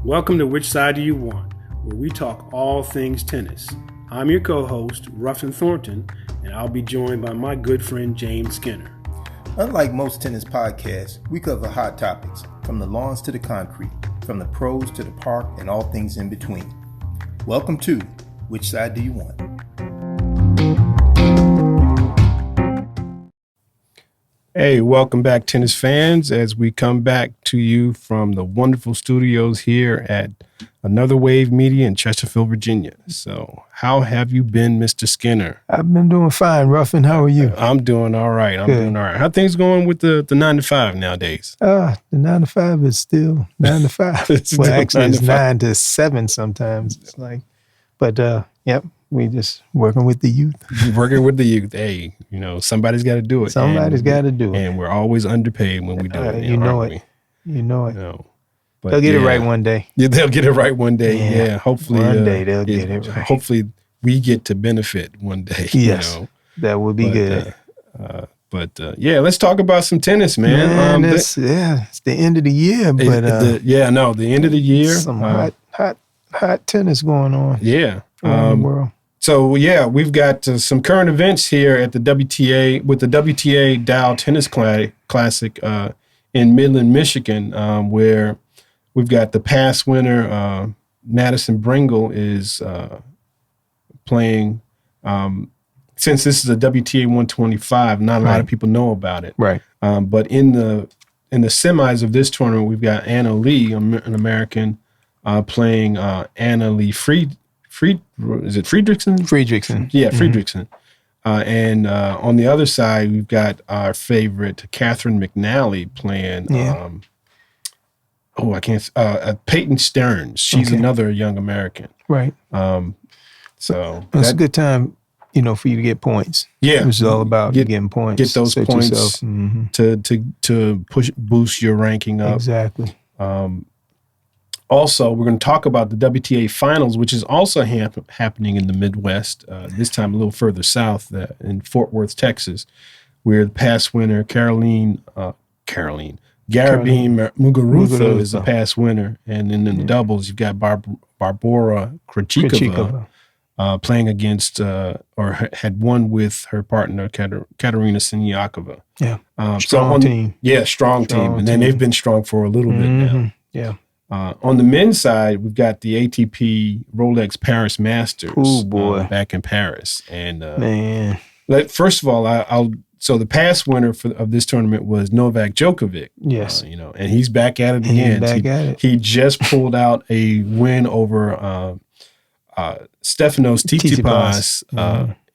Welcome to Which Side Do You Want, where we talk all things tennis. I'm your co-host, Ruffin Thornton, and I'll be joined by my good friend, James Skinner. Unlike most tennis podcasts, we cover hot topics, from the lawns to the concrete, from the pros to the park, and all things in between. Welcome to Which Side Do You Want? Hey, welcome back, tennis fans, as we come back to you from the wonderful studios here at Another Wave Media in Chesterfield, Virginia. So how have you been, Mr. Skinner? I've been doing fine, Ruffin. How are you? I'm doing all right. How things going with the 9 to 5 nowadays? The 9 to 5 is still 9 to 5. Well, actually, it's 9 to 7 sometimes. It's like, but yep. We just working with the youth. Working with the youth. Hey, somebody's got to do it. Somebody's got to do it. And we're always underpaid when we do it. You know it. But they'll get it right one day. Yeah, they'll get it right one day. Yeah, hopefully. One day they'll get it right. Hopefully we get to benefit one day. Yes, that would be good. Let's talk about some tennis, man. It's the end of the year. But the end of the year. Some hot tennis going on. Yeah. Around the world. So, we've got some current events here at the WTA with the WTA Dow Tennis Classic in Midland, Michigan, where we've got the past winner, Madison Brengle, is playing. Since this is a WTA 125, not a lot of people know about it. Right. But in the semis of this tournament, we've got Anna Lee, an American, playing Anna Lee is it Friedrichsen? Friedrichsen. Yeah, Friedrichsen. And on the other side, we've got our favorite Catherine McNally playing. Peyton Stearns. She's another young American. Right. So it's a good time, for you to get points. Yeah, it's all about getting points. Get those points to boost your ranking up. Exactly. Also, we're going to talk about the WTA Finals, which is also happening in the Midwest, this time a little further south in Fort Worth, Texas, where the past winner, Garabine Muguruza is the past winner. And then in the doubles, you've got Barbora Krejcikova playing against or had won with her partner, Katerina Siniakova. Yeah, strong team. Yeah, strong team. And then they've been strong for a little bit now. Yeah. On the men's side, we've got the ATP Rolex Paris Masters. Oh boy, back in Paris, and man. First of all, so the past winner of this tournament was Novak Djokovic. Yes, and he's back at it again. He just pulled out a win over Stefanos Tsitsipas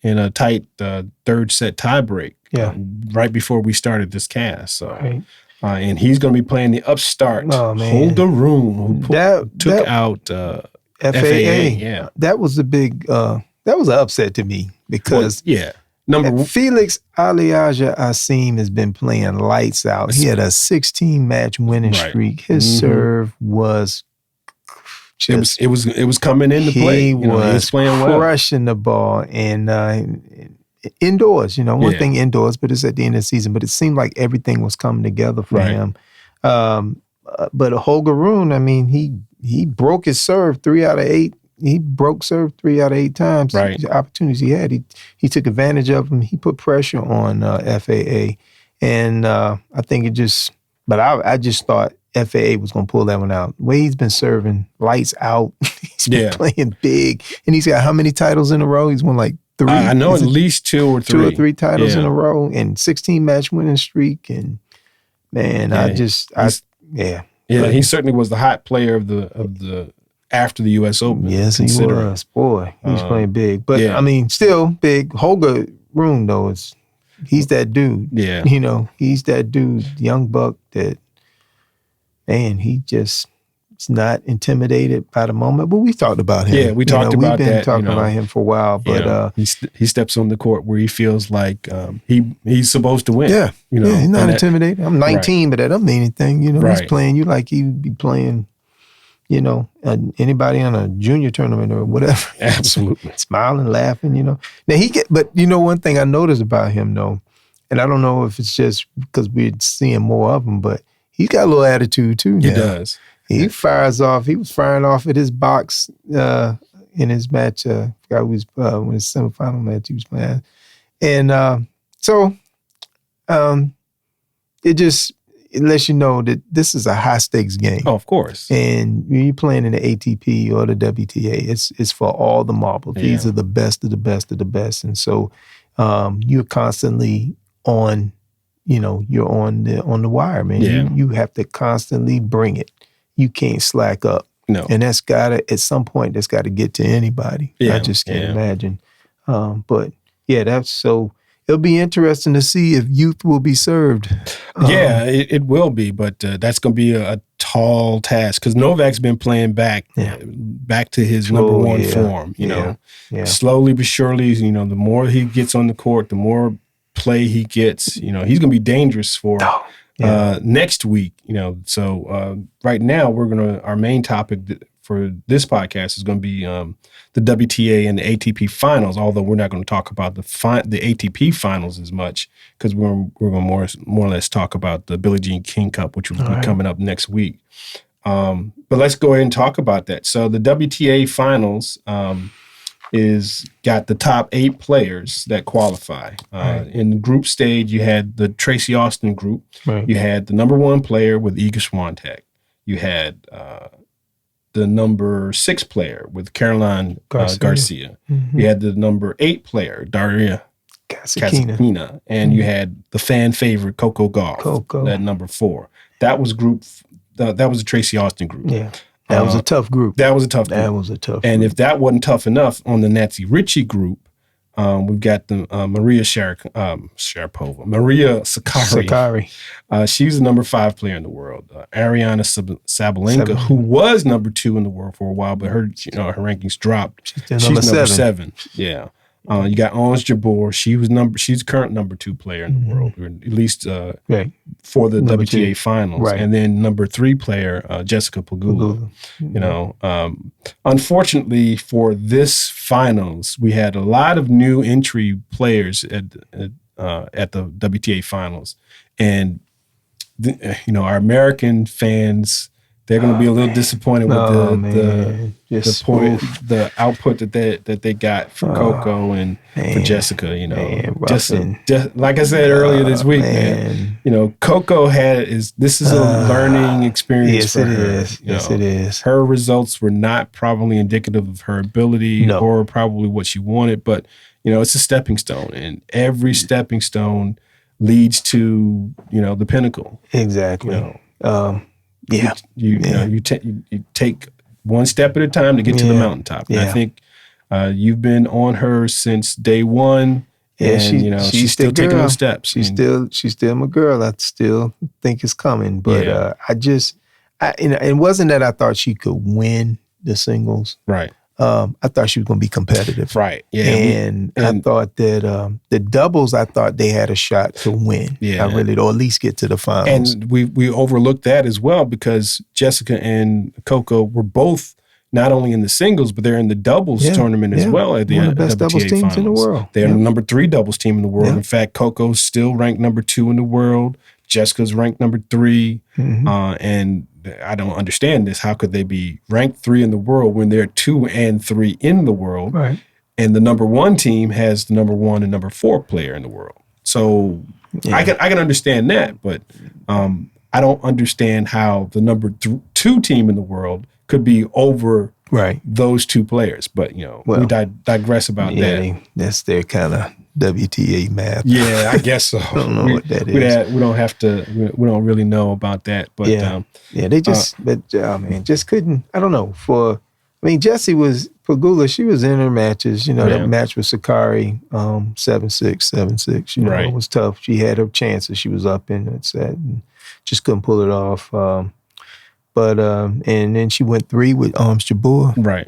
in a tight third set tiebreak. Yeah, right before we started this cast. So. Right. And he's going to be playing the upstart Holger Rune, who took out FAA. Yeah, that was a big. That was an upset to me because Felix Auger-Aliassime has been playing lights out. He had a 16-match winning streak. His serve was just it was coming into play. He was playing crushing the ball and. Indoors, one thing indoors, but it's at the end of the season. But it seemed like everything was coming together for him. But Holger Rune, he broke his serve 3 out of 8. He broke serve 3 out of 8 times. Right. The opportunities he had, he took advantage of them. He put pressure on FAA, and I think it just. But I just thought FAA was going to pull that one out. The way he's been serving lights out, he's been playing big, and he's got how many titles in a row? He's won like 3. I know at least 2 or 3. 2 or 3 titles in a row and 16-match winning streak. And man, he certainly was the hot player of the after the U.S. Open. Yes, he was. Boy, he's playing big. But still big. Holger Rune though he's that dude. Yeah, he's that dude, young buck that. Man, he just. Not intimidated by the moment, but we talked about him. Yeah, we talked about that. We've been talking about him for a while, but he steps on the court where he feels like he's supposed to win. Yeah, he's not intimidated. I'm 19, but that doesn't mean anything. He's playing you like he'd be playing, anybody on a junior tournament or whatever. Absolutely, smiling, laughing. Now but one thing I noticed about him though, and I don't know if it's just because we're seeing more of him, but he's got a little attitude too. Now. He does. He fires off. He was firing off at his box in his match. I forgot who was when his semifinal match he was playing, and it lets you know that this is a high stakes game. Oh, of course. And when you're playing in the ATP or the WTA, it's for all the marbles. Yeah. These are the best of the best of the best, and so you're constantly on. You're on the wire, man. Yeah. You have to constantly bring it. You can't slack up. No. And at some point, that's got to get to anybody. Yeah. I just can't imagine. But yeah, it'll be interesting to see if youth will be served. It will be, but that's going to be a tall task because Novak's been playing back to his number one form, you know. Yeah. Slowly but surely, the more he gets on the court, the more play he gets, he's going to be dangerous for next week, So right now our main topic for this podcast is going to be the WTA and the ATP Finals, although we're not going to talk about the ATP Finals as much because we're going to more or less talk about the Billie Jean King Cup, which will be coming up next week. But let's go ahead and talk about that. So the WTA Finals is got the top 8 players that qualify. In the group stage, you had the Tracy Austin group. Right. You had the number 1 player with Iga Swiatek. You had the number 6 player with Caroline Garcia. Mm-hmm. You had the number 8 player, Daria Kasatkina. And you had the fan favorite, Coco Gauff, at number 4. That was that was the Tracy Austin group. Yeah. That was a tough group. That was a tough group. And if that wasn't tough enough, on the Nancy Ritchie group, we've got the Maria Sharapova. Maria Sakkari. She's the number 5 player in the world. Ariana Sabalenka, who was number 2 in the world for a while, but her rankings dropped. She's number 7. Yeah. You got Ons Jabeur. She's current number 2 player in the world, or at least for the number WTA 2. Finals. Right. And then number 3 player, Jessica Pegula. Unfortunately for this finals, we had a lot of new entry players at the WTA Finals, and our American fans. They're going to be a little disappointed with the output that they got for Coco and for Jessica. Just like I said earlier this week, man. Coco this is a learning experience for her. Yes, it is. Her results were not probably indicative of her ability or probably what she wanted, but it's a stepping stone, and every stepping stone leads to the pinnacle. Exactly. You take one step at a time to get to the mountaintop. And I think you've been on her since day one, and she's still taking those steps. She's still my girl. I still think it's coming, but it wasn't that I thought she could win the singles. Right. I thought she was going to be competitive. Right. Yeah. And I thought that the doubles, I thought they had a shot to win. Yeah. Or at least get to the finals. And we overlooked that as well because Jessica and Coco were both not only in the singles, but they're in the doubles tournament as well at the one of the best doubles teams Finals. In the world. They're the number 3 doubles team in the world. In fact, Coco's still ranked number 2 in the world. Jessica's ranked number 3. And I don't understand this. How could they be ranked 3 in the world when they're 2 and 3 in the world? Right. And the number 1 team has the number 1 and number 4 player in the world. So I can understand that, but I don't understand how the number 2 team in the world could be over those 2 players. But we digress about that. That's their kind of WTA math. Yeah, I guess so. I don't know what that is. We don't have to. We don't really know about that. But they just. Just couldn't. I don't know. Pegula. She was in her matches. That match with Sakkari, 7-6, 7-6. It was tough. She had her chances. She was up in that set and just couldn't pull it off. But and then she went 3 with Ons Jabeur. Right.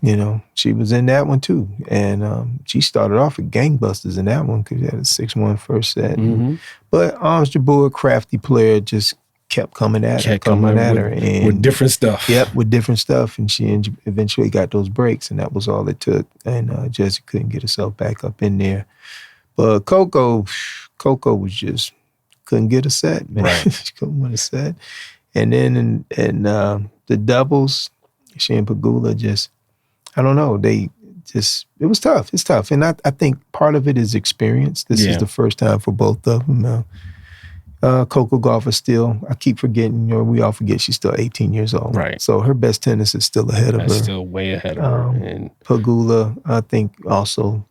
She was in that one too. And she started off with gangbusters in that one because she had a 6-1 first set. But Ons Jabeur, crafty player, just kept coming at her. And with different stuff. Yep, with different stuff. And she eventually got those breaks, and that was all it took. And Jessica couldn't get herself back up in there. But Coco was just couldn't get a set, man. Right. She couldn't win a set. And then in the doubles, she and Pegula just, I don't know, it was tough. It's tough. And I think part of it is experience. This is the first time for both of them. Coco Gauff is still, I keep forgetting, we all forget she's still 18 years old. Right. So her best tennis is still ahead of her. Still way ahead of her. And Pegula, I think also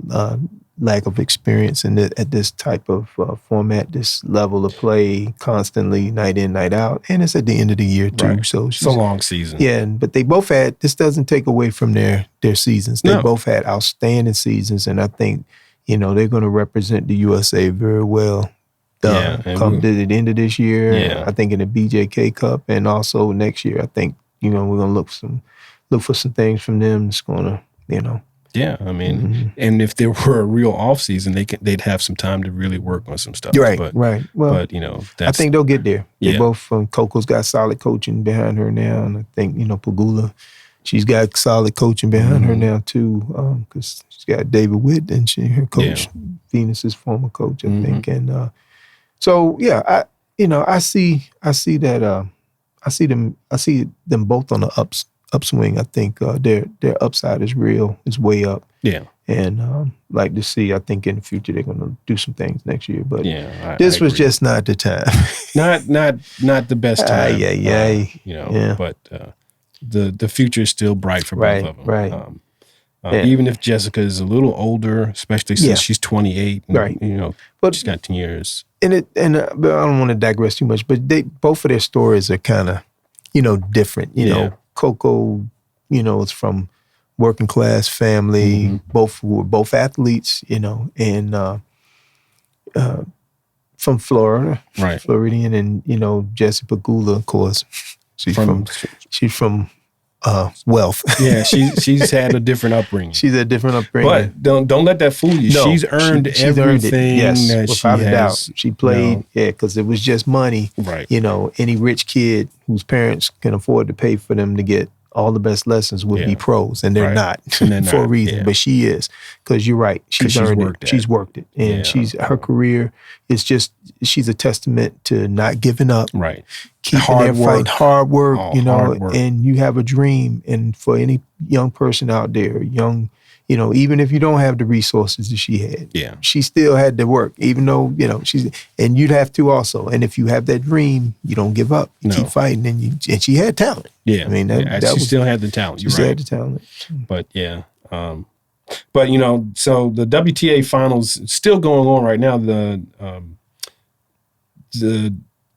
lack of experience at this type of format, this level of play constantly, night in, night out. And it's at the end of the year too. Right. So it's a long season. Yeah, but they both had, this doesn't take away from their seasons. They both had outstanding seasons. And I think, they're going to represent the USA very well. Come to the end of this year, I think in the BJK Cup, and also next year, I think we're gonna look for some things from them. It's gonna, Yeah, I mean, and if there were a real off season, they'd have some time to really work on some stuff. Right. Well, but I think they'll get there. They both. Coco's got solid coaching behind her now, and I think Pegula, she's got solid coaching behind her now too, because she's got David Witt and her coach, Venus's former coach, I think, and. So yeah, I see that I see them both on the upswing. I think their upside is real, is way up. Yeah, and like to see. I think in the future they're going to do some things next year. But this was just not the time. not the best time. But the future is still bright for both of them. Right. Even if Jessica is a little older, especially since she's 28, and, but she's got 10 years. But I don't want to digress too much, but both of their stories are kind of, different. Coco, is from working class family. Both were both athletes, and from Florida, right? Floridian, and Jessica Pegula, of course, she's from wealth. Yeah, she's had a different upbringing. She's a different upbringing. But don't let that fool you. No, she's earned everything that without she a has. doubt. She played, because it was just money. Right. Any rich kid whose parents can afford to pay for them to get all the best lessons would be pros, and they're not for a reason. Yeah. But she is, because you're right. She's earned it. She's worked it, and her career is just. She's a testament to not giving up. Right. Keeping there, fighting hard work. Hard work. And you have a dream. And for any young person out there, even if you don't have the resources that she had, she still had to work. Even though and you'd have to also. And if you have that dream, you don't give up. You keep fighting, and she had talent. Yeah, I mean, she still had the talent. She still had the talent. But but so the WTA Finals is still going on right now.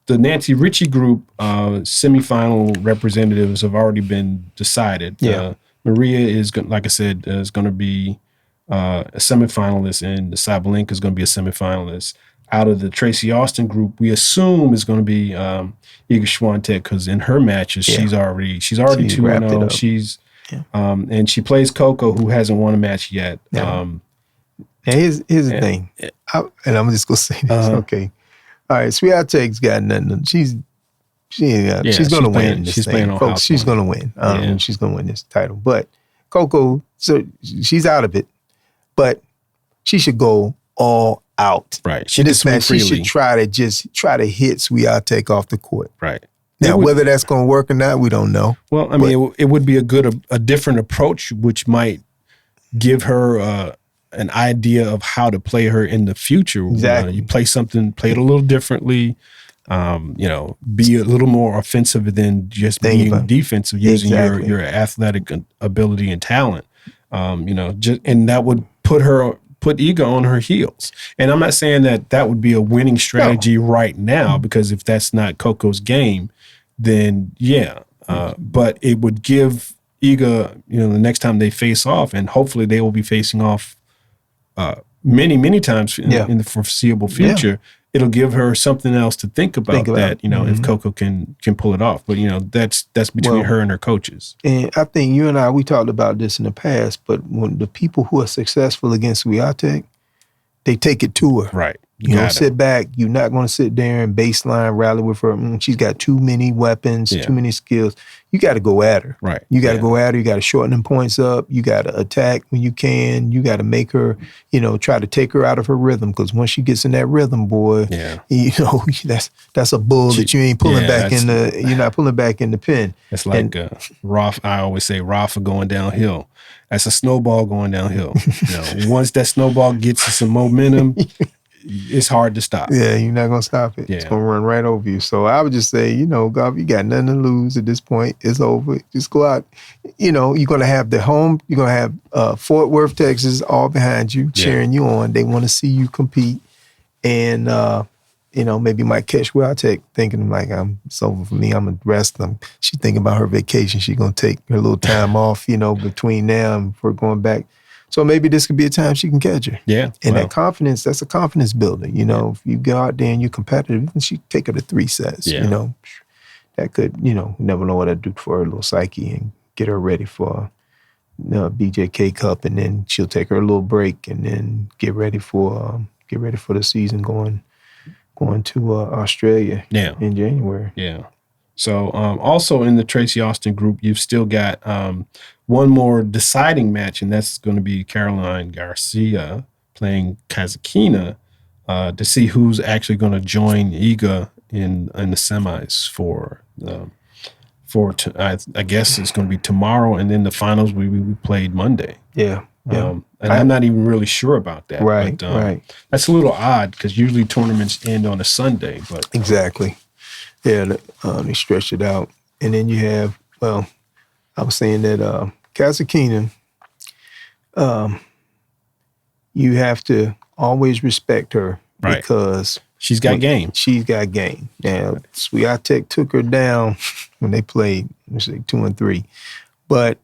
The Nancy Ritchie group semifinal representatives have already been decided. Yeah. Maria is, like I said, is going to be a semifinalist, and the Sabalenka is going to be a semifinalist. Out of the Tracy Austin group, we assume is going to be Iga Swiatek, because in her matches she's already 2-0. She's and she plays Coco, who hasn't won a match yet. Yeah. Here's the thing, and I'm just gonna say this. Okay, all right. Swiatek's got nothing. She's gonna win. She's playing on folks. She's gonna win. She's gonna win this title. But Coco, so she's out of it. But she should go all out. Right. She should try to hit Swiatek off the court. Right. Now, whether that's going to work or not, we don't know. Well, I mean, it would be a different approach, which might give her an idea of how to play her in the future. Exactly. You play it a little differently. Be a little more offensive than just being defensive, using your athletic ability and talent. And that would put Iga on her heels. And I'm not saying that would be a winning strategy right now, because if that's not Coco's game, then but it would give Iga, the next time they face off, and hopefully they will be facing off many, many times in the foreseeable future. It'll give her something else to think about that, if Coco can pull it off. But, that's between her and her coaches. And I think you and we talked about this in the past, but when the people who are successful against Swiatek, they take it to her. Right. You don't sit back. You're not going to sit there and baseline rally with her. She's got too many weapons, too many skills. You got to go at her. Right. You got to go at her. You got to shorten them points up. You got to attack when you can. You got to make her, try to take her out of her rhythm. Because once she gets in that rhythm, boy, that's a bull that you ain't pulling back in the. You're not pulling back in the pen. It's like I always say, Rafa going downhill. That's a snowball going downhill. Once that snowball gets some momentum. It's hard to stop. Yeah, you're not going to stop it. Yeah. It's going to run right over you. So I would just say, Golf, you got nothing to lose at this point. It's over. Just go out. You're going to have the home. You're going to have Fort Worth, Texas, all behind you, cheering you on. They want to see you compete. And, maybe you might catch Wildtech thinking like, it's over for me. I'm going to rest. She's thinking about her vacation. She's going to take her little time off, between now and before going back. So maybe this could be a time she can catch her. Yeah. And that confidence, that's a confidence builder. If you go out there and you're competitive, she take her to 3 sets. Yeah. That could, never know what that'd do for her little psyche and get her ready for BJK Cup, and then she'll take her a little break and then get ready for the season going to Australia in January. Yeah. So also in the Tracy Austin group, you've still got one more deciding match, and that's going to be Caroline Garcia playing Kasatkina to see who's actually going to join Iga in the semis for I guess it's going to be tomorrow, and then the finals we played Monday. Yeah. And I'm not even really sure about that. Right, but, right. That's a little odd because usually tournaments end on a Sunday. But exactly. Yeah, they stretched it out. And then you have, I was saying that Kasatkina, you have to always respect her because she's got game. She's got game. Now, Swiatek took her down when they played, let's say 2 and 3. But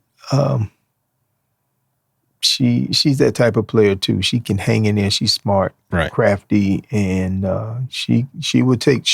she's that type of player too. She can hang in there. She's smart, crafty, and she would take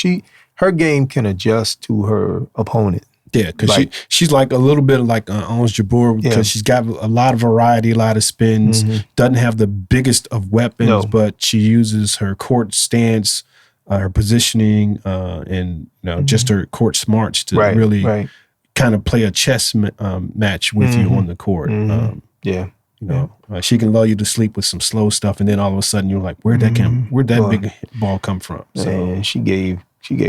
her game can adjust to her opponent. Yeah, because she's like a little bit like Ons Jabeur because she's got a lot of variety, a lot of spins, doesn't have the biggest of weapons, but she uses her court stance, her positioning, and just her court smarts to really kind of play a chess match with you on the court. She can lull you to sleep with some slow stuff, and then all of a sudden you're like, where'd that big ball come from? So and she gave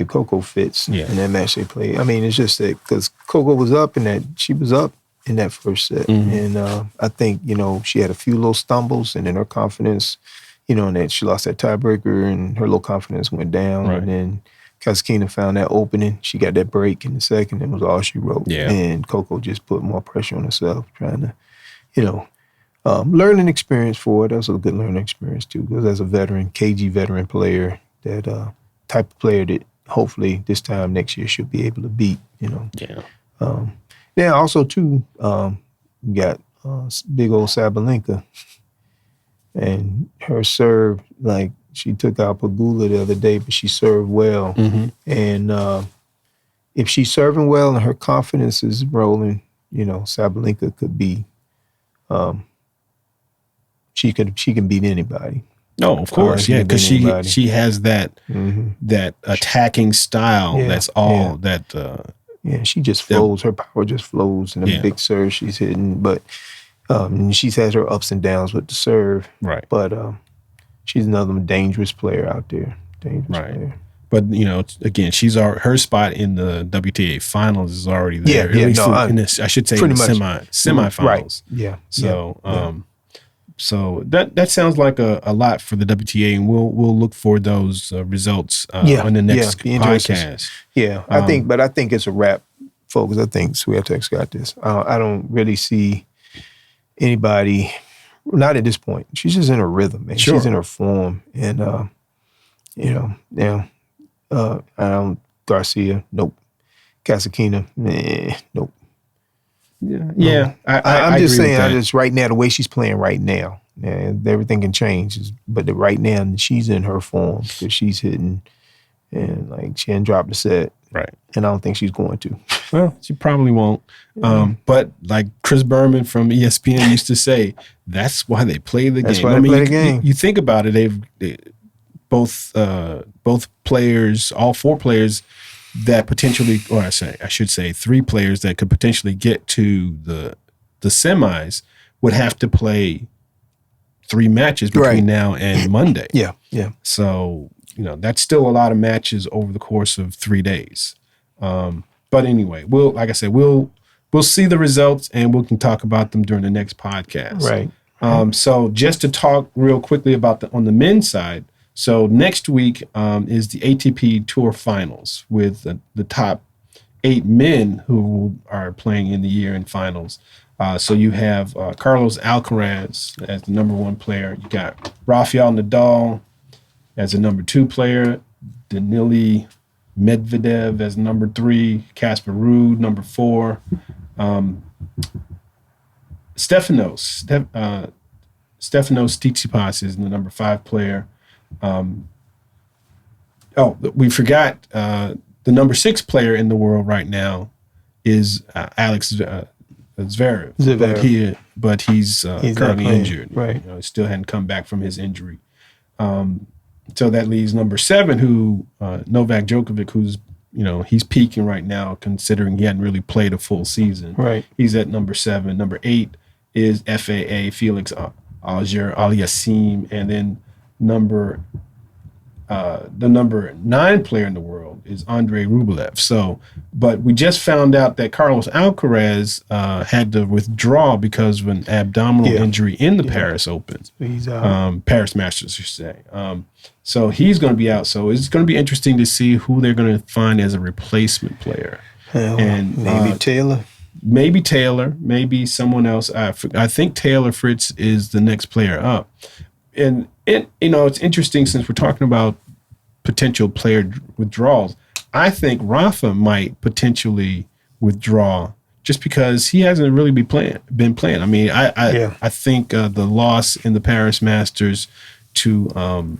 Coco fits in that match they played. I mean, it's just that because Coco was up she was up in that first set. And I think, she had a few little stumbles, and then her confidence, and that she lost that tiebreaker and her little confidence went down. And then Kasatkina found that opening. She got that break in the second. It was all she wrote. Yeah. And Coco just put more pressure on herself, trying to, learning experience for it. That was a good learning experience too, because as a KG veteran player, that type of player that hopefully this time next year she'll be able to beat, Yeah. Now also too, you got big old Sabalenka, and her serve, like she took out Pegula the other day, but she served well. And if she's serving well and her confidence is rolling, Sabalenka could be, she can beat anybody. No, of course, because she has that that attacking style. That's all that. She just flows. Her power just flows, and the big serve she's hitting. But she's had her ups and downs with the serve. Right. But she's another dangerous player out there. Player. But again, her spot in the WTA Finals is already there. I should say in the semifinals. Right. Yeah. So. So that sounds like a lot for the WTA, and we'll look for those results on the next podcast. Yeah, I think it's a wrap, folks. I think Swiatek's got this. I don't really see anybody, not at this point. She's just in her rhythm, man. Sure. She's in her form, and Garcia, nope. Kasatkina, nope. Yeah. I'm I just agree saying, with that. right now, the way she's playing right now, everything can change. But right now, she's in her form because she's hitting, and she hadn't dropped a set. Right. And I don't think she's going to. Well, she probably won't. But like Chris Berman from ESPN used to say, that's why they play the game. That's why they play the game. You think about it, both players, all 4 players that potentially, or I should say 3 players that could potentially get to the semis would have to play 3 matches between now and Monday. Yeah. So, that's still a lot of matches over the course of 3 days. But anyway, like I said, we'll see the results and we can talk about them during the next podcast. Right. So just to talk real quickly about on the men's side. So next week is the ATP Tour Finals with the top 8 men who are playing in the year-end finals. So you have Carlos Alcaraz as the number 1 player. You got Rafael Nadal as the number 2 player. Danily Medvedev as number 3. Casper Ruud, number 4. Stefanos Tsitsipas is the number 5 player. We forgot the number 6 player in the world right now is Alex Zverev. But he's currently injured. Right. He still hadn't come back from his injury. So that leaves number 7, who Novak Djokovic, who's he's peaking right now, considering he hadn't really played a full season. Right. He's at number 7. Number 8 is FAA Felix Auger-Aliassime, and then the number 9 player in the world is Andrei Rublev. So, but we just found out that Carlos Alcaraz had to withdraw because of an abdominal injury in the Paris Open. He's out. Paris Masters, I should say. So he's going to be out. So it's going to be interesting to see who they're going to find as a replacement player. And maybe Taylor. Maybe Taylor, maybe someone else. I think Taylor Fritz is the next player up. And it's interesting since we're talking about potential player withdrawals. I think Rafa might potentially withdraw just because he hasn't really been playing. I mean, I think the loss in the Paris Masters to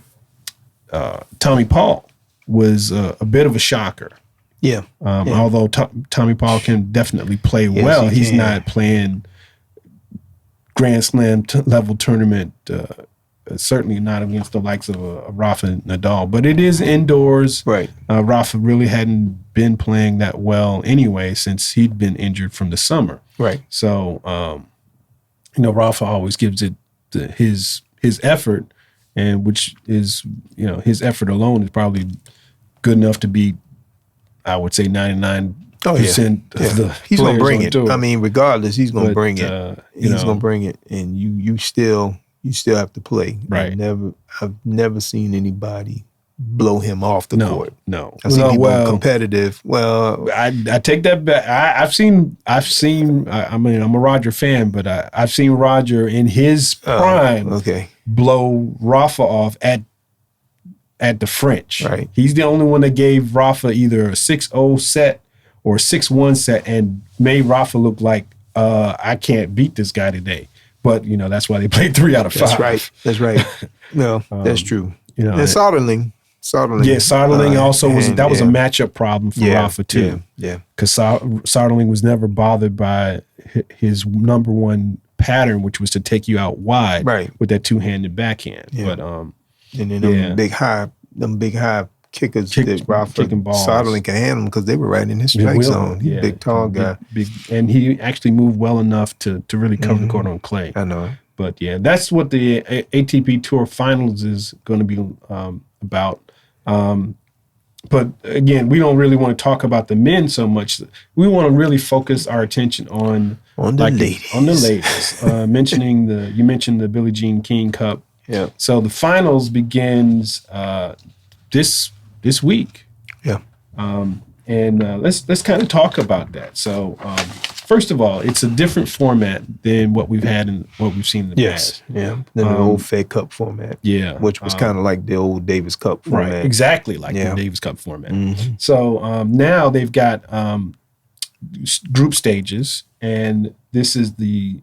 Tommy Paul was a bit of a shocker. Yeah. Although Tommy Paul can definitely play well, he's not playing Grand Slam level tournament. Certainly not against the likes of Rafa Nadal, but it is indoors. Right. Rafa really hadn't been playing that well anyway since he'd been injured from the summer. Right. So, Rafa always gives it his effort, and which is, his effort alone is probably good enough to beat, I would say, 99% of the he's going to bring it. Tour. I mean, regardless, he's going to bring it. He's going to bring it, and you still have to play. Right. I've never seen anybody blow him off the court. No. I've seen people competitive. Well, I take that back. I've seen. I mean, I'm a Roger fan, but I've seen Roger in his prime blow Rafa off at the French. Right. He's the only one that gave Rafa either a 6-0 set or a 6-1 set and made Rafa look like I can't beat this guy today. But that's why they played 3 out of 5. That's right. No, that's true. And Soderling. Yeah, Soderling also was a matchup problem for Rafa too. Yeah. Because Soderling was never bothered by his number 1 pattern, which was to take you out wide with that 2-handed backhand. Yeah. But and then them big high kickers that Rafa Soderling can handle because they were right in his strike zone. He's a big, tall guy. Big, and he actually moved well enough to really cover the court on clay. I know. But that's what the ATP Tour Finals is going to be about. But again, we don't really want to talk about the men so much. We want to really focus our attention on the ladies. On the ladies. You mentioned the Billie Jean King Cup. Yeah. So the finals begins this week. Yeah. And let's kind of talk about that. So first of all, it's a different format than what we've had and what we've seen in the past. Yeah. Than the old Fed Cup format. Yeah. Which was kind of like the old Davis Cup format. Right. Exactly like the Davis Cup format. Mm-hmm. So now they've got group stages, and this is the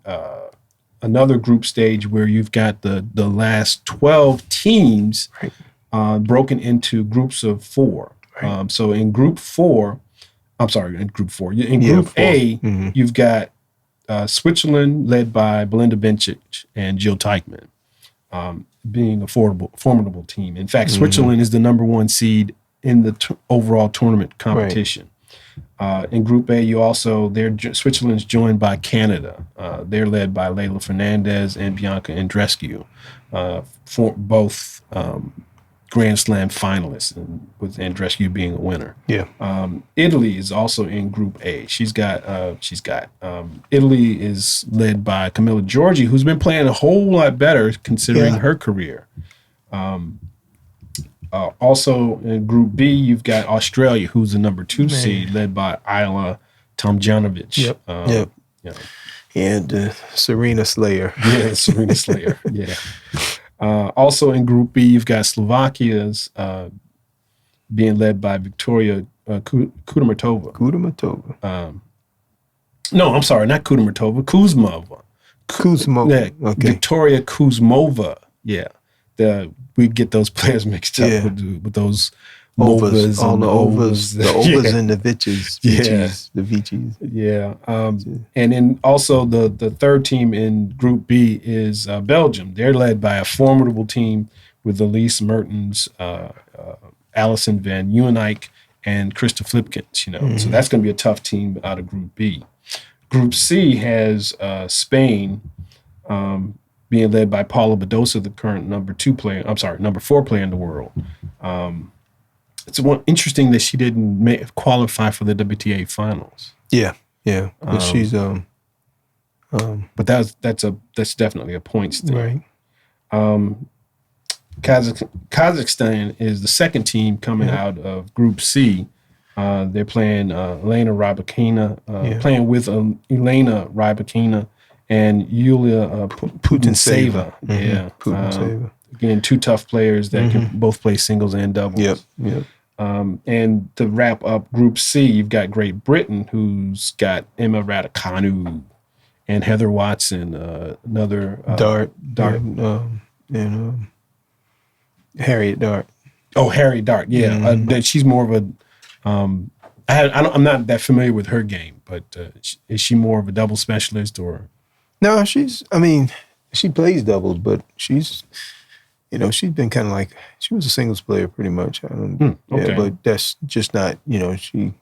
another group stage where you've got the last 12 teams broken into groups of 4. Right. So in group 4, in group A, you've got Switzerland led by Belinda Bencic and Jill Teichmann. being a formidable team. In fact, Switzerland is the number 1 seed in the overall tournament competition. In Group A, Switzerland's joined by Canada. They're led by Leylah Fernandez and Bianca Andreescu, for both Grand Slam finalists, and with Andreescu being a winner. Italy is also in Group A. Italy is led by Camilla Giorgi, who's been playing a whole lot better considering her career. Also in Group B, you've got Australia, who's the number 2 seed, led by Ayla Tomljanovic. And Serena Slayer. Serena Slayer. Also in Group B, you've got Slovakia's being led by Victoria Kudermetova. No, I'm sorry, not Kudermetova. Kuzmova. Victoria Kuzmova. We get those players mixed up with those Movas, all the overs, the overs and the Vichys, the Vichys. And then also the third team in Group B is Belgium. They're led by a formidable team with Elise Mertens, Alison van Uynek, and Krista Flipkens. So that's going to be a tough team out of Group B. Group C has Spain, being led by Paula Badosa, the current number 4 player in the world. It's interesting that she didn't qualify for the WTA Finals. But she's but that's definitely a points thing. Right. Kazakhstan is the second team coming out of Group C. They're playing Elena Rybakina, playing with Elena Rybakina and Yulia Putintseva. Putintseva. Again, 2 tough players that can both play singles and doubles. And to wrap up Group C, you've got Great Britain, who's got Emma Raducanu and Heather Watson, another Dart, and Harriet Dart. Oh, Harriet Dart, she's more of a. I'm not that familiar with her game, but is she more of a double specialist or? No, she plays doubles, but she's been kind of like, she was a singles player pretty much. But that's just not, she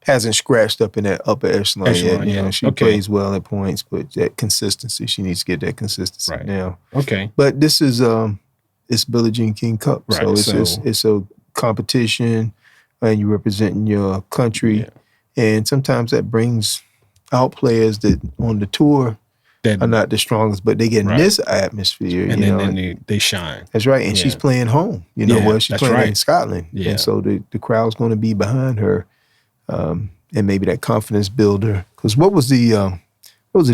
hasn't scratched up in that upper echelon yet. She plays well at points, but that consistency, she needs to get that consistency now. But this is, it's Billie Jean King Cup. So it's a competition and you're representing your country. And sometimes that brings out players that on the tour are not the strongest, but they get in this atmosphere, and then they shine. That's right. And she's playing home, where she's playing in Scotland. And so the crowd's going to be behind her, and maybe that confidence builder. Because what was the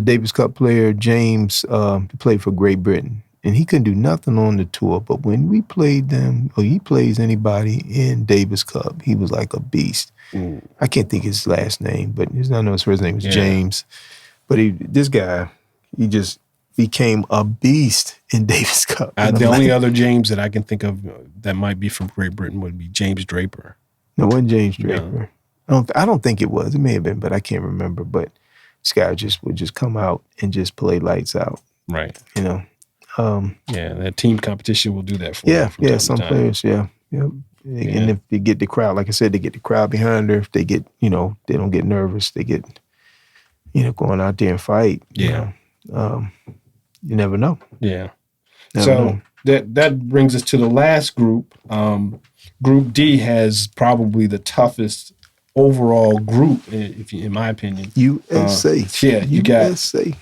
Davis Cup player, James, who played for Great Britain? And he couldn't do nothing on the tour, but when we played them, or he plays anybody in Davis Cup, he was like a beast. I can't think his last name, but I know his first name was James. But this guy, he just became a beast in Davis Cup. The only other James that I can think of that might be from Great Britain would be James Draper. No, it wasn't James Draper. No. I don't think it was. It may have been, but I can't remember. But this guy would just come out and just play lights out. Right. That team competition will do that for you. Yeah, some players, And if they get the crowd, like I said, they get the crowd behind her. If they get, they don't get nervous. They get, going out there and fight. You never know. That brings us to the last group. Group D has probably the toughest overall group, in my opinion. USA. You got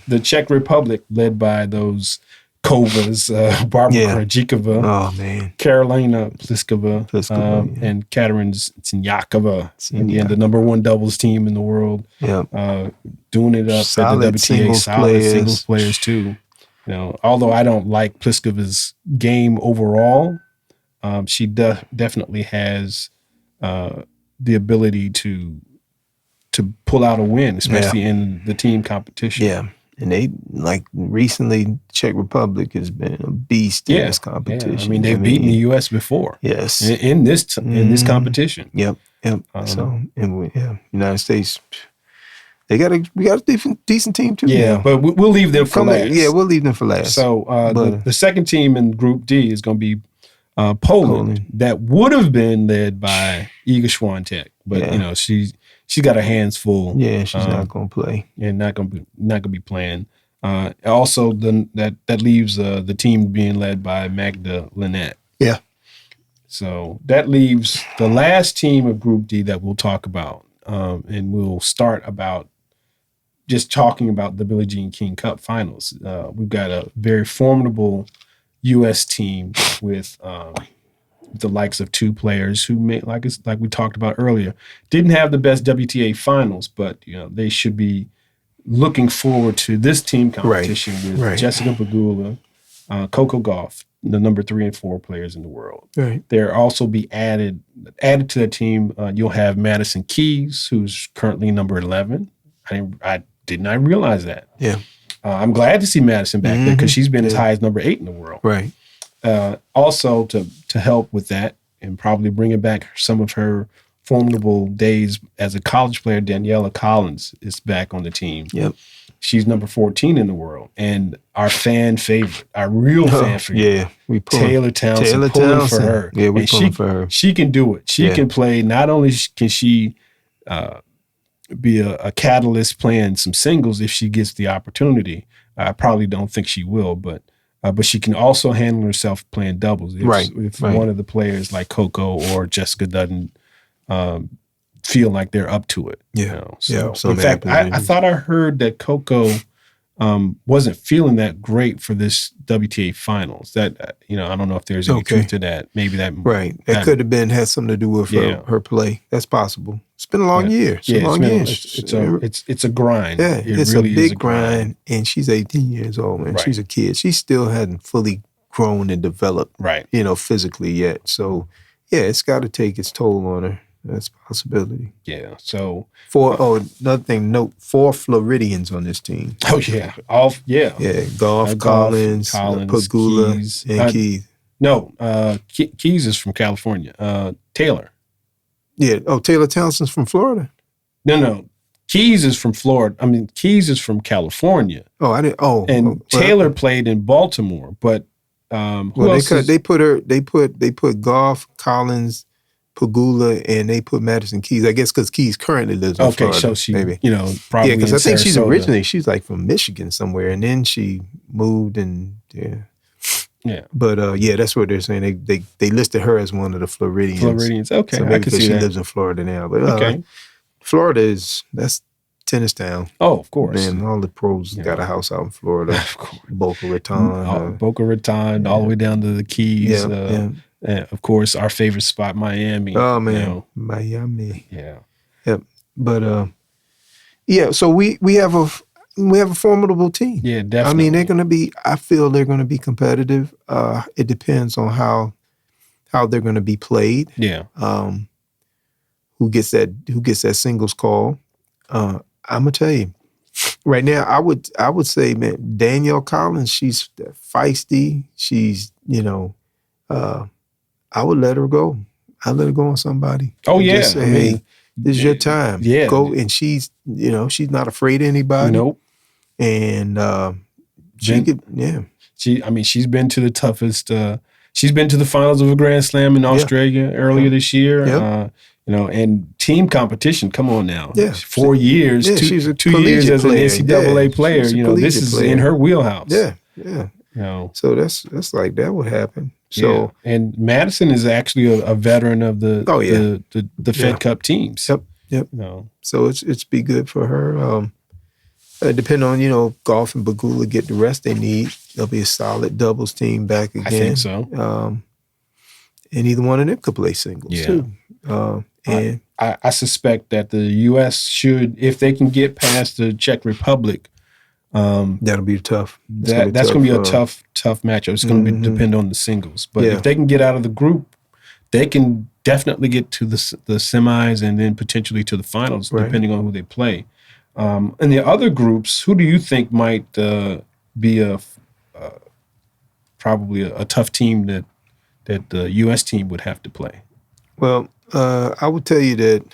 the Czech Republic led by those Kovas, Barbara Krejcikova, Karolina Pliskova, and Katerin Siniakova. And the number 1 doubles team in the world. Doing it up solid at the WTA. Singles players too. Although I don't like Pliskova's game overall, she definitely has the ability to pull out a win, especially in the team competition. And they, like recently, Czech Republic has been a beast in this competition. They've beaten the U.S. before. Yes. In this competition. Yep. So, United States, we got a decent team too. Yeah, now. but we'll leave them for last. Yeah, we'll leave them for last. So the second team in Group D is going to be Poland. That would have been led by Iga Swiatek, but she's got her hands full. Yeah, she's not going to play, and not going to be playing. Also, that leaves the team being led by Magda Linette. Yeah. So that leaves the last team of Group D that we'll talk about, and we'll start about just talking about the Billie Jean King Cup Finals. We've got a very formidable U.S. team with the likes of two players who like we talked about earlier, didn't have the best WTA Finals, but they should be looking forward to this team competition with Jessica Pegula, Coco Gauff, the number 3 and 4 players in the world. Right. There also be added to the team. You'll have Madison Keys, who's currently number 11. I did not realize that. Yeah. I'm glad to see Madison back there because she's been as high as number 8 in the world. Right. Also, to help with that and probably bringing back some of her formidable days as a college player, Daniela Collins is back on the team. Yep. She's number 14 in the world. And our fan favorite, our real fan favorite. Yeah. We Taylor Townsend pulling for her. Yeah, we're pulling for her. She can do it. She can play. Not only can she be a catalyst playing some singles if she gets the opportunity. I probably don't think she will, but she can also handle herself playing doubles. If one of the players like Coco or Jessica doesn't feel like they're up to it. Yeah. So in fact, I thought I heard that Coco wasn't feeling that great for this WTA Finals. That I don't know if there's any truth to that. Maybe that that could have had something to do with her play. That's possible. It's been a long year. It's a grind. Yeah, it's really a big grind. And she's 18 years old, man. Right. She's a kid. She still hadn't fully grown and developed, physically yet. So, it's got to take its toll on her. That's a possibility. Yeah. So another thing. Note 4 Floridians on this team. Oh yeah. Gauff, Collins, Pegula, Keys, and Keys. No, Keys is from California. Taylor. Yeah. Oh, Taylor Townsend's from Florida. No. Keys is from Florida. I mean, Keys is from California. Oh, I didn't. Oh, and Taylor played in Baltimore, but they put Gauff, Collins, Pegula, and they put Madison Keys. I guess because Keys currently lives in Florida. So she, maybe probably because I think she's like from Michigan somewhere, and then she moved and But that's what they're saying. They listed her as one of the Floridians. Okay, so maybe I can see she that. lives in Florida now. But Florida that's tennis town. Oh, of course. Man, all the pros got a house out in Florida. Of course. Boca Raton. Boca Raton, all the way down to the Keys. And of course, our favorite spot, Miami. Oh, man. Miami. Yeah. Yep. But, so we have a formidable team. Yeah, definitely. I mean, I feel they're going to be competitive. It depends on how they're going to be played. Yeah. Who gets that singles call. I'm going to tell you, right now, I would say, man, Danielle Collins, she's feisty. She's, I would let her go. I'd let her go on somebody. Oh, yeah. Just say, hey, this is your time. Yeah. Go. And she's not afraid of anybody. Nope. And she's been to the toughest. She's been to the finals of a Grand Slam in Australia earlier this year. Yep. And team competition. Come on now. Yeah. 4 years. Yeah, she's 2 years as an NCAA player. This is in her wheelhouse. Yeah. Yeah. So that's like that would happen. So and Madison is actually a veteran of the Fed Cup teams. Yep. So it's be good for her. Depending on Gauff and Pegula get the rest they need, there'll be a solid doubles team back again. I think so. And either one of them could play singles too. And I suspect that the U.S. should, if they can get past the Czech Republic. That'll be tough. That's going to be a tough matchup. It's going to depend on the singles. But if they can get out of the group, they can definitely get to the semis and then potentially to the finals, depending on who they play. In the other groups, who do you think might be probably a tough team that the U.S. team would have to play? Well, I would tell you that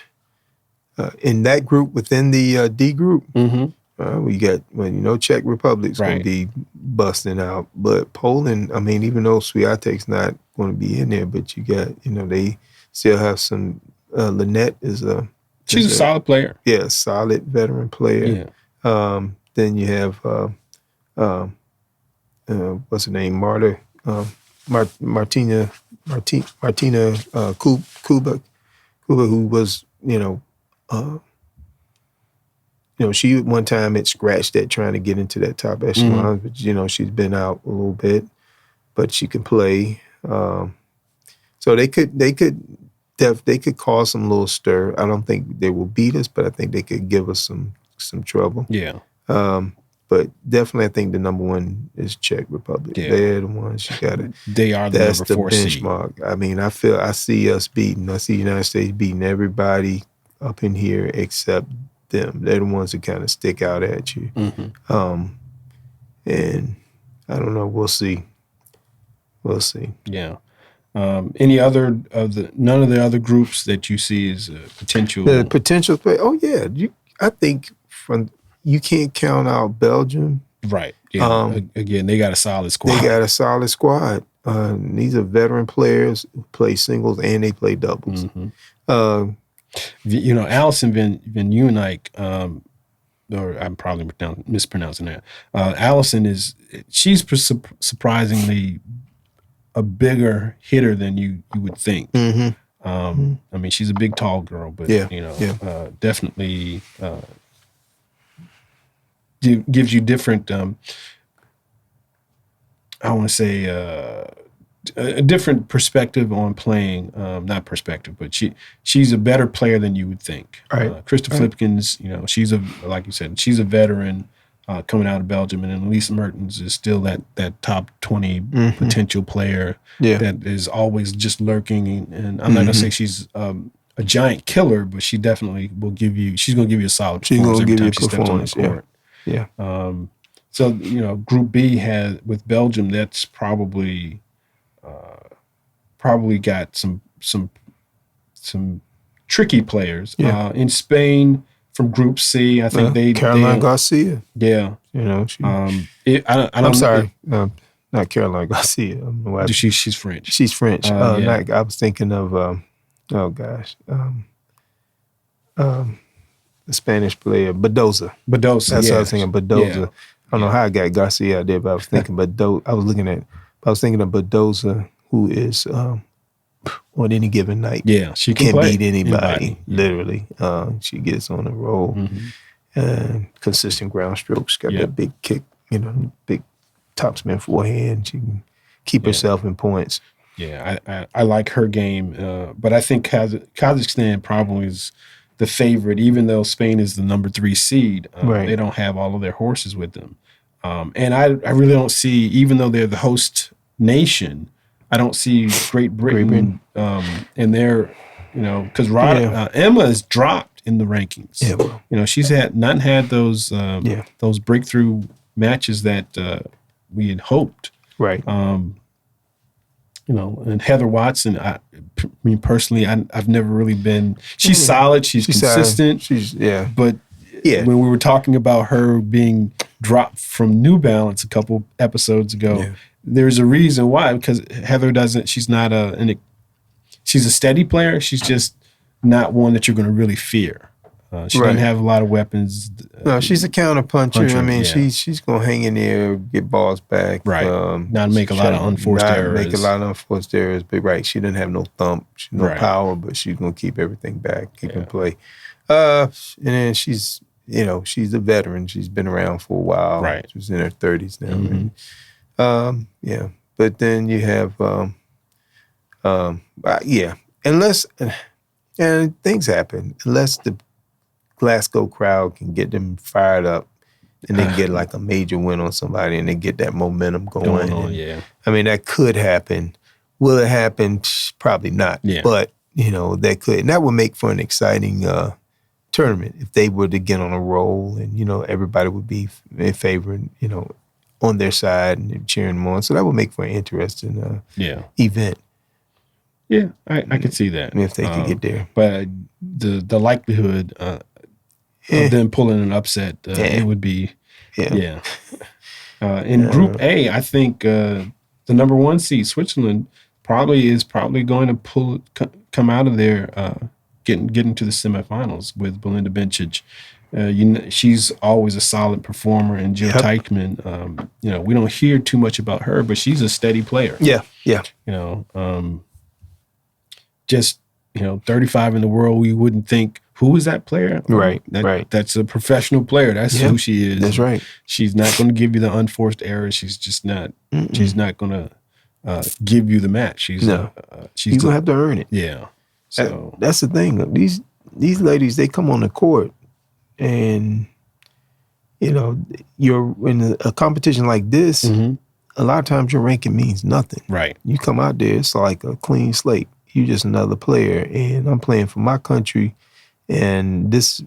in that group within the D group. Mm-hmm. We got Czech Republic's going to be busting out, but Poland. I mean, even though Swiatek's not going to be in there, but you got they still have some. Lynette she's a solid player. Yeah, solid veteran player. Yeah. Then you have what's her name, Martina Kuba, who was she at one time had scratched at trying to get into that top echelon, but she's been out a little bit, but she can play. So they could cause some little stir. I don't think they will beat us, but I think they could give us some trouble. Yeah. But definitely, I think the number one is Czech Republic. Yeah. They're the ones you got to. They are the number 4 benchmark. seed. I mean, I see us beating. I see the United States beating everybody up in here except them. They're the ones that kind of stick out at you. Mm-hmm. And I don't know. We'll see. Yeah. Any other none of the other groups that you see as potential? The potential play. Oh yeah, I think you can't count out Belgium. Right. Yeah. Again, they got a solid squad. These are veteran players who play singles and they play doubles. Mm-hmm. Alison Van Uynek, or I'm probably mispronouncing that. Alison she's surprisingly a bigger hitter than you would think. Mm-hmm. I mean, she's a big, tall girl, but definitely gives you different. I want to say a different perspective on playing. Not perspective, but she's a better player than you would think. Right. Krista Flipkins, she's like you said, she's a veteran. Coming out of Belgium, and then Elise Mertens is still that top 20 potential player that is always just lurking. And I'm not gonna say she's a giant killer, but she definitely will give you. She's gonna give you a solid performance every time she steps on the court. Yeah. So Group B with Belgium. That's probably got some tricky players. Yeah. In Spain. From Group C, I think Caroline Garcia. Yeah, I'm sorry, not Caroline Garcia. She's French. She's French. I was thinking of the Spanish player Badoza. That's what I was thinking. Badoza. Yeah. I don't know how I got Garcia out there, but I was thinking I was thinking of Badoza, who is. On any given night. Yeah, she can't beat anybody. Literally. She gets on a roll. Consistent ground strokes. Got that big kick, big topspin forehand. She can keep herself in points. Yeah, I like her game. But I think Kazakhstan probably is the favorite, even though Spain is the number 3 seed. They don't have all of their horses with them. And I really don't see, even though they're the host nation, I don't see Great Britain in their, because Emma is dropped in the rankings. Yeah, well. She's not had those breakthrough matches that we had hoped. Right. And Heather Watson, I mean, personally, I've never really been. She's solid. She's consistent. But when we were talking about her being dropped from New Balance a couple episodes ago. There's a reason why, because Heather she's not she's a steady player. She's just not one that you're going to really fear. She doesn't have a lot of weapons. No, she's a counter puncher. I mean, she's going to hang in there, get balls back. Right. Not make a lot of unforced errors. But she doesn't have no thump. She's no power, but she's going to keep everything back, keep in play. And then she's a veteran. She's been around for a while. Right. She's in her 30s now. Mm-hmm. But then you have, unless, and things happen, unless the Glasgow crowd can get them fired up and then get like a major win on somebody and then get that momentum going. I mean, that could happen. Will it happen? Probably not. Yeah. But, that could, and that would make for an exciting tournament if they were to get on a roll and, everybody would be in favor, on their side and cheering them on. So that would make for an interesting event. Yeah, I could see that. If they could get there. But the likelihood of them pulling an upset, it would be, yeah. In Group A, I think the number 1 seed, Switzerland, is probably going to come out of there, getting to the semifinals with Belinda Bencic. She's always a solid performer, and Jill Teichmann. We don't hear too much about her, but she's a steady player. Yeah. Just 35 in the world, we wouldn't think, who is that player? Right. That's a professional player. That's who she is. That's right. She's not going to give you the unforced errors. She's just not. Mm-mm. She's not going to give you the match. She's you're gonna have to earn it. Yeah. So that's the thing. These ladies, they come on the court, and you're in a competition like this. Mm-hmm. A lot of times your ranking means nothing. Right. You come out there, it's like a clean slate. You're just another player, and I'm playing for my country. And this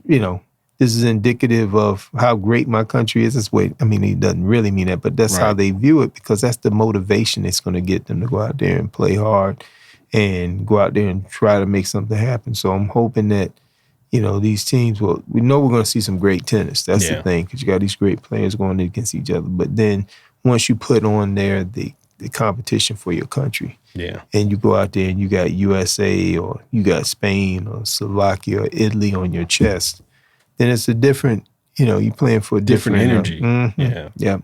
is indicative of how great my country is. This way, I mean, it doesn't really mean that, but that's how they view it, because that's the motivation that's going to get them to go out there and play hard and go out there and try to make something happen. So I'm hoping that, these teams we know we're going to see some great tennis. That's the thing, because you got these great players going against each other. But then once you put on there the competition for your country, and you go out there and you got USA or you got Spain or Slovakia or Italy on your chest, then it's a different, you're playing for a different energy. Yeah.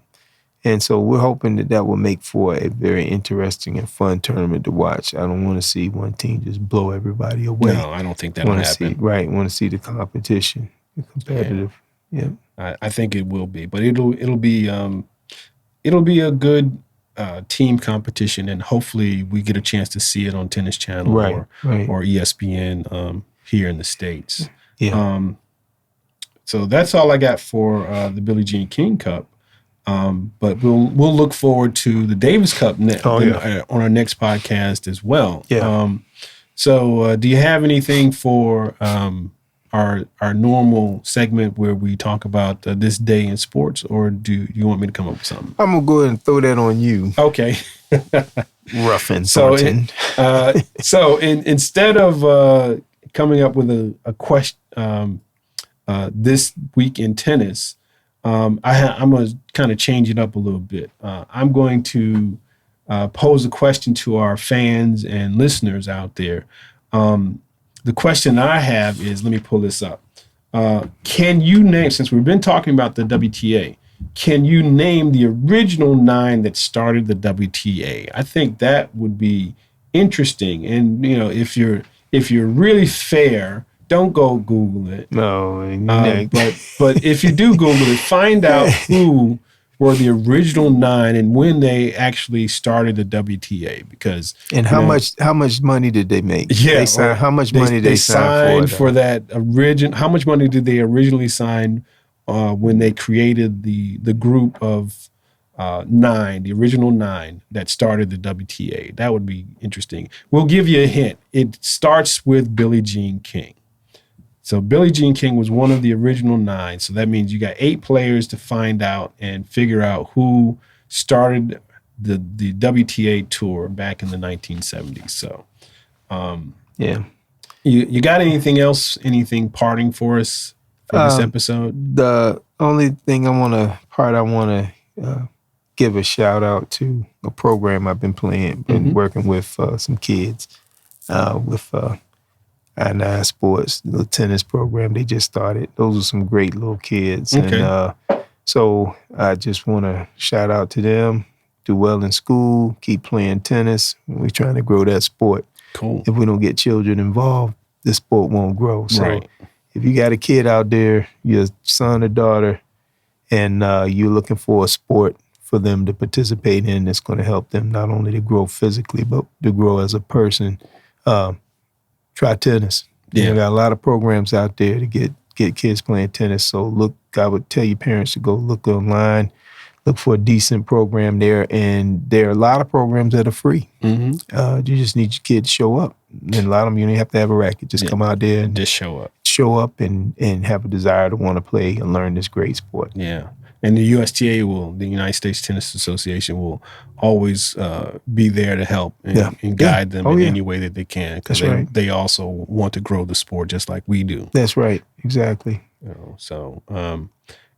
And so we're hoping that will make for a very interesting and fun tournament to watch. I don't want to see one team just blow everybody away. No, I don't think that'll happen. Want to see the competition, the competitive. Yeah. I think it will be, but it'll be a good team competition, and hopefully we get a chance to see it on Tennis Channel or ESPN here in the States. Yeah. So that's all I got for the Billie Jean King Cup. But we'll look forward to the Davis Cup on our next podcast as well. Yeah. So do you have anything for our normal segment where we talk about this day in sports, or do you want me to come up with something? I'm gonna go ahead and throw that on you. Okay. Rough and Thornton. So instead of coming up with a question this week in tennis, I'm going to kind of change it up a little bit. I'm going to pose a question to our fans and listeners out there. The question I have is, let me pull this up. Can you name, since we've been talking about the WTA, can you name the original 9 that started the WTA? I think that would be interesting. And, if you're really fair, don't go Google it. No. But if you do Google it, find out who were the original 9 and when they actually started the WTA. Because how much money did they make? Yeah, how much money did they sign for that original? How much money did they originally sign when they created the group of 9, the original 9 that started the WTA? That would be interesting. We'll give you a hint. It starts with Billie Jean King. So Billie Jean King was one of the original 9. So that means you got 8 players to find out and figure out who started the WTA tour back in the 1970s. So, You got anything else? Anything parting for us for this episode? The only thing I want to give a shout out to a program I've been working with some kids with. I9 Sports, the tennis program they just started. Those are some great little kids. Okay. And so I just want to shout out to them. Do well in school. Keep playing tennis. We're trying to grow that sport. Cool. If we don't get children involved, the sport won't grow. So if you got a kid out there, your son or daughter, and you're looking for a sport for them to participate in that's going to help them not only to grow physically, but to grow as a person, try tennis. Yeah. You got a lot of programs out there to get kids playing tennis. So I would tell your parents to go look online, look for a decent program there. And there are a lot of programs that are free. Mm-hmm. You just need your kid to show up. And a lot of them, you don't have to have a racket. Just come out there and just show up. Show up and have a desire to want to play and learn this great sport. Yeah. And the USTA the United States Tennis Association will always be there to help and guide them in any way that they can, because they also want to grow the sport just like we do. That's right. Exactly. So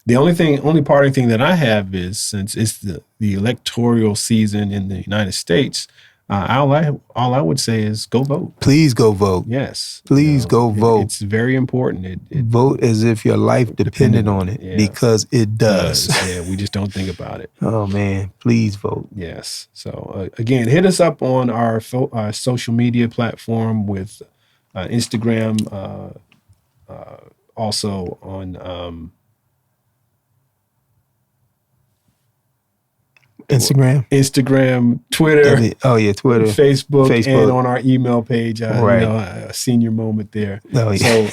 the only parting thing that I have is, since it's the electoral season in the United States, all I would say is go vote. Please go vote. Yes. Please go vote. It's very important. Vote as if your life depended on it, because it does. Yeah, we just don't think about it. Oh, man. Please vote. Yes. So, again, hit us up on our social media platform with Instagram, also on Instagram, Twitter. Twitter, Facebook, and on our email page. A senior moment there. Oh, yeah.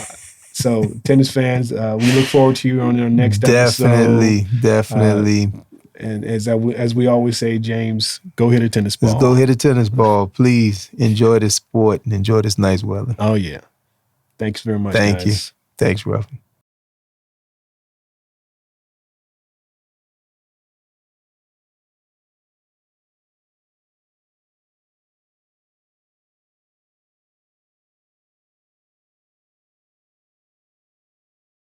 So tennis fans, we look forward to you on our next episode. Definitely. And as we always say, James, go hit a tennis ball. Let's go hit a tennis ball, please. Enjoy this sport and enjoy this nice weather. Oh yeah. Thanks very much. Thank you. Thanks, Ruffin.